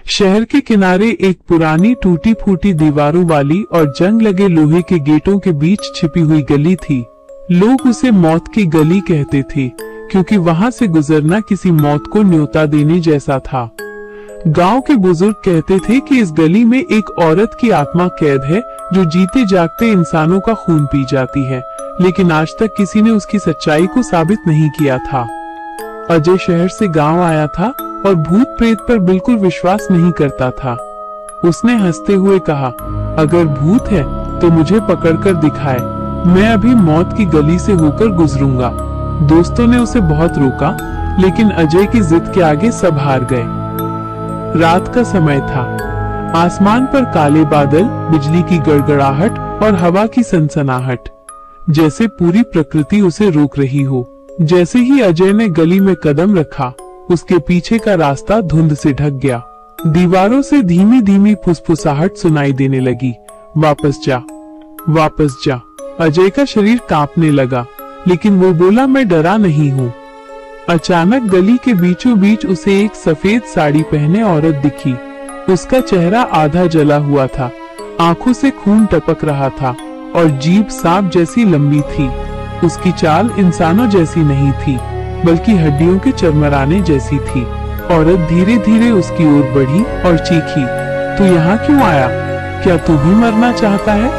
शहर के किनारे एक पुरानी टूटी फूटी दीवारों वाली और जंग लगे लोहे के गेटों के बीच छिपी हुई गली थी। लोग उसे मौत की गली कहते थे, क्योंकि वहां से गुजरना किसी मौत को न्योता देने जैसा था। गांव के बुजुर्ग कहते थे कि इस गली में एक औरत की आत्मा कैद है, जो जीते जागते इंसानों का खून पी जाती है, लेकिन आज तक किसी ने उसकी सच्चाई को साबित नहीं किया था। अजय शहर से गांव आया था और भूत प्रेत पर बिल्कुल विश्वास नहीं करता था। उसने हंसते हुए कहा, अगर भूत है तो मुझे पकड़कर दिखाए, मैं अभी मौत की गली से होकर गुजरूंगा। दोस्तों ने उसे बहुत रोका, लेकिन अजय की जिद के आगे सब हार गए। रात का समय था। आसमान पर काले बादल, बिजली की गड़गड़ाहट और हवा की सनसनाहट, जैसे पूरी प्रकृति उसे रोक रही हो। जैसे ही अजय ने गली में कदम रखा, उसके पीछे का रास्ता धुंध से ढक गया। दीवारों से धीमी धीमी फुसफुसाहट सुनाई देने लगी, वापस जा, वापस जा। अजय का शरीर कांपने लगा, लेकिन वो बोला, मैं डरा नहीं हूँ। अचानक गली के बीचों बीच उसे एक सफेद साड़ी पहने औरत दिखी। उसका चेहरा आधा जला हुआ था, आंखों से खून टपक रहा था और जीभ सांप जैसी लंबी थी। उसकी चाल इंसानों जैसी नहीं थी, बल्कि हड्डियों के चरमराने जैसी थी। औरत धीरे धीरे उसकी ओर बढ़ी और चीखी, तू यहाँ क्यों आया? क्या तू भी मरना चाहता है?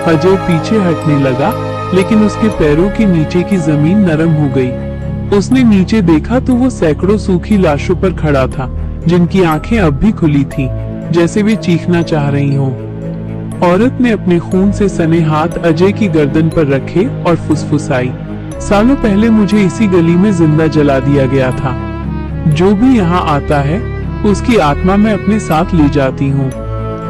अजय पीछे हटने लगा, लेकिन उसके पैरों के नीचे की जमीन नरम हो गई। उसने नीचे देखा तो वो सैकड़ों सूखी लाशों पर खड़ा था, जिनकी आंखें अब भी खुली थीं, जैसे वे चीखना चाह रही हों। औरत ने अपने खून से सने हाथ अजय की गर्दन पर रखे और फुसफुसाई, सालों पहले मुझे इसी गली में जिंदा जला दिया गया था। जो भी यहाँ आता है, उसकी आत्मा मैं अपने साथ ले जाती हूँ,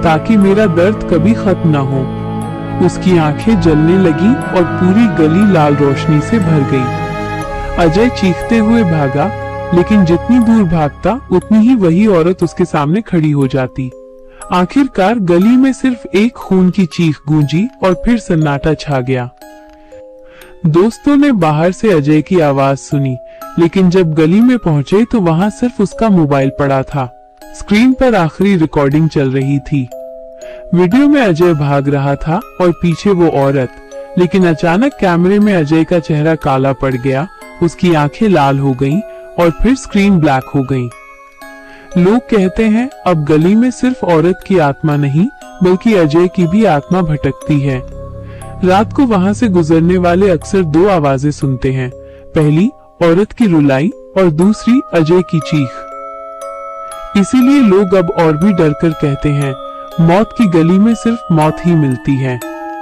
ताकि मेरा दर्द कभी खत्म न हो। उसकी आंखें जलने लगी और पूरी गली लाल रोशनी से भर गई। अजय चीखते हुए भागा, लेकिन जितनी दूर भागता, उतनी ही वही औरत उसके सामने खड़ी हो जाती। आखिरकार गली में सिर्फ एक खून की चीख गूंजी और फिर सन्नाटा छा गया। दोस्तों ने बाहर से अजय की आवाज सुनी, लेकिन जब गली में पहुंचे तो वहां सिर्फ उसका मोबाइल पड़ा था। स्क्रीन पर आखिरी रिकॉर्डिंग चल रही थी। वीडियो में अजय भाग रहा था और पीछे वो औरत, लेकिन अचानक कैमरे में अजय का चेहरा काला पड़ गया, उसकी आंखें लाल हो गईं और फिर स्क्रीन ब्लैक हो गई। लोग कहते हैं अब गली में सिर्फ औरत की आत्मा नहीं, बल्कि अजय की भी आत्मा भटकती है। रात को वहां से गुजरने वाले अक्सर दो आवाजें सुनते हैं, पहली औरत की रुलाई और दूसरी अजय की चीख। इसीलिए लोग अब और भी डरकर कहते हैं, मौत की गली में सिर्फ मौत ही मिलती है।